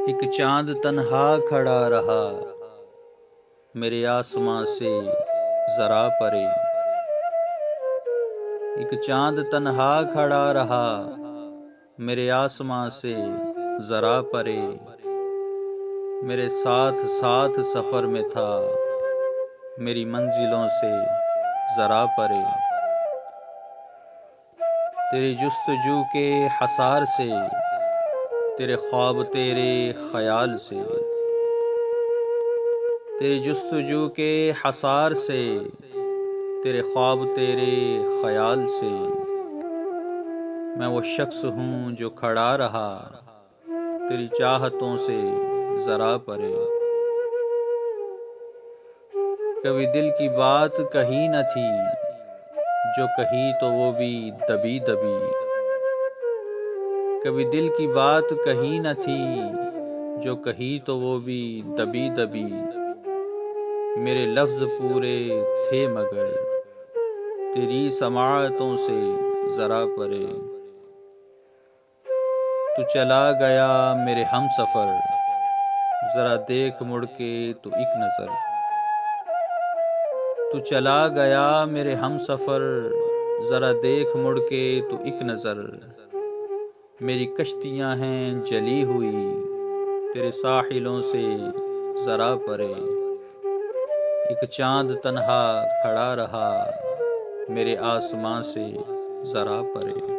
एक चांद तन्हा खड़ा रहा, मेरे आसमां से जरा परे। एक चांद तन्हा खड़ा रहा, मेरे आसमां से जरा परे। मेरे साथ साथ सफर में था, मेरी मंजिलों से जरा परे। तेरी जुस्तजू के हसार से, तेरे ख्वाब तेरे ख्याल से, तेरी जुस्तजू के हसार से, तेरे ख्वाब तेरे ख्याल से। मैं वो शख्स हूँ जो खड़ा रहा, तेरी चाहतों से जरा परे। कभी दिल की बात कही न थी, जो कही तो वो भी दबी दबी। कभी दिल की बात कही न थी, जो कही तो वो भी दबी दबी। मेरे लफ्ज़ पूरे थे मगर तेरी समाअतों से ज़रा परे। तू चला गया मेरे हम सफ़र, ज़रा देख मुड़ के तो एक नज़र। तू चला गया मेरे हम सफ़र, ज़रा देख मुड़ के तो एक नज़र। मेरी कश्तियाँ हैं जली हुई, तेरे साहिलों से ज़रा परे। एक चांद तन्हा खड़ा रहा, मेरे आसमां से ज़रा परे।